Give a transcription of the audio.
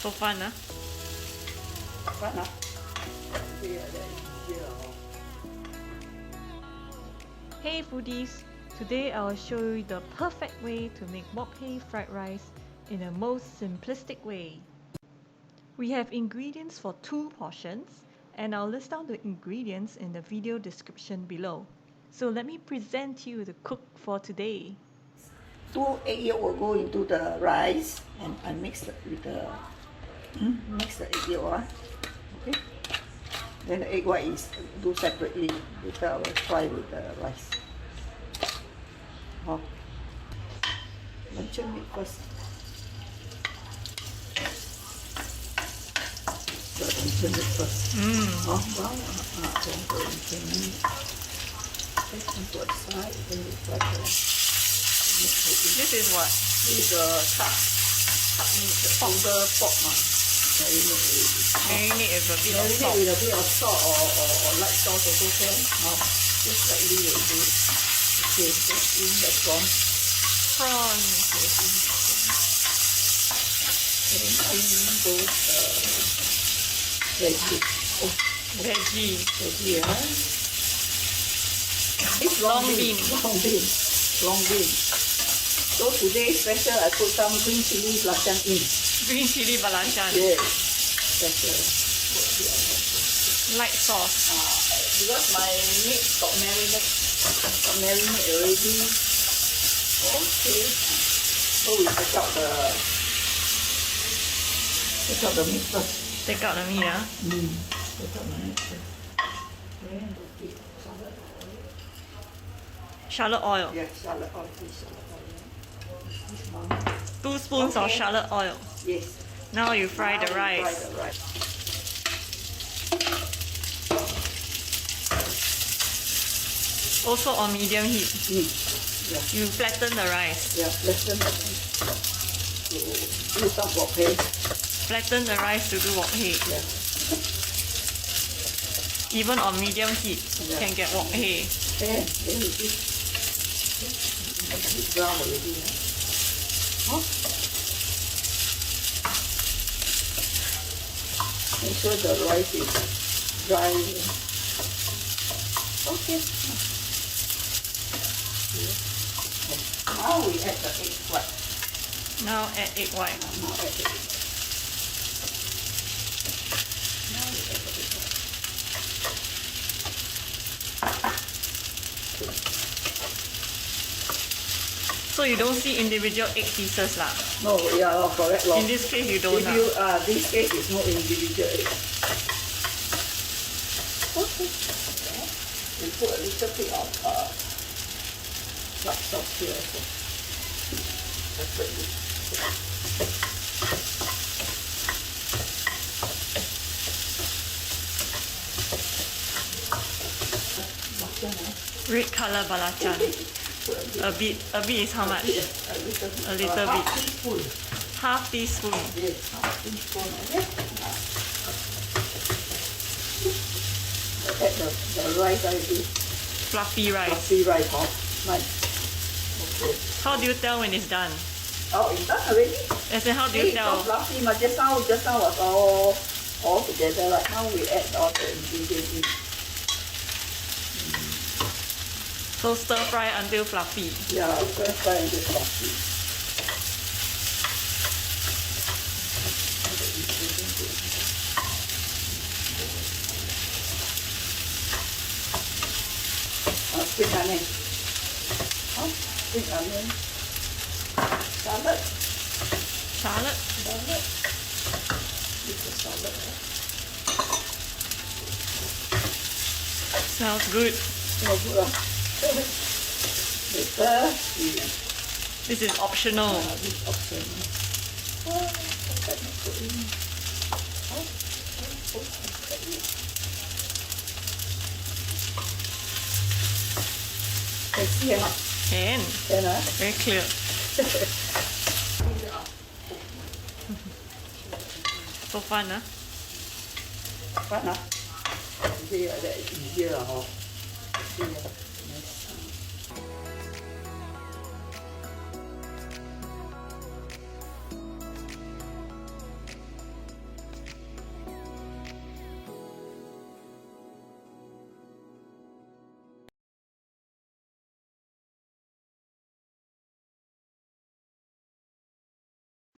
So fun, huh? Fun, huh? Yeah, that easier. Hey foodies! Today I'll show you the perfect way to make wok hei fried rice in the most simplistic way. We have ingredients for 2 portions, and I'll list down the ingredients in the video description below. So let me present you the cook for today. 2 egg yolk will go into the rice, and I mix it with the mix the egg yolk. Okay. Then the egg white is do separately. Later I will fry with the rice. Luncheon meat first. The luncheon meat first. Brown. Then the luncheon meat. Take them to the side. Then we fry the. This is what? This is chuck meat, the powder pork. Marinate with a bit of Marinate salt. with a bit of salt or light sauce also can. Just slightly will do. Okay, just in the prawns. Prawns. And in both veggie. Veggie. Veggie, It's Long bean. Long bean. So today special, I put some green chili belachan in. Green chili belachan. Yes, special. Light sauce. Because my meat got marinate already. Okay. So we take out the meat first. Take out the meat, huh? Take out the meat first. Then the big Shallot oil. yeah, shallot oil. This shallot oil. This one. 2 spoons of shallot oil. Yes. Now you fry Now the we rice. Fry the rice. Also on medium heat. Yeah. You flatten the rice. Yeah, flatten the rice. Do some wok hei. Flatten the rice to do wok hei. Yeah. Even on medium heat, Yeah. can get wok hei. Then we do. It's brown already. Make sure the rice is dry. Okay. Now we add the egg white. Now add egg white. Now add the egg white. Now we add the egg white. So you don't see individual egg pieces lah. No, yeah, correct. In this case you don't. If you this case is no individual egg. Okay. We put a little bit of black sauce here also. Separately. Red color belachan. A bit is how much? A little bit. Half teaspoon. Yes, half teaspoon. Add the rice already. Fluffy rice. Fluffy rice, nice. Okay. How do you tell when it's done? Oh, it's done already? As in, how do you It's tell? not fluffy, but just now was all together. Right now we add all the ingredients in. So stir fry until fluffy. Yeah, first fry until fluffy. Spring onion. Spring onion. Shallot. Shallot. This is shallot. Smells good. Oh, good. Later, This is optional. this is optional. Can see or not? Can. Can Very clear. So fun, huh? Fun, huh? Easier, that is easier,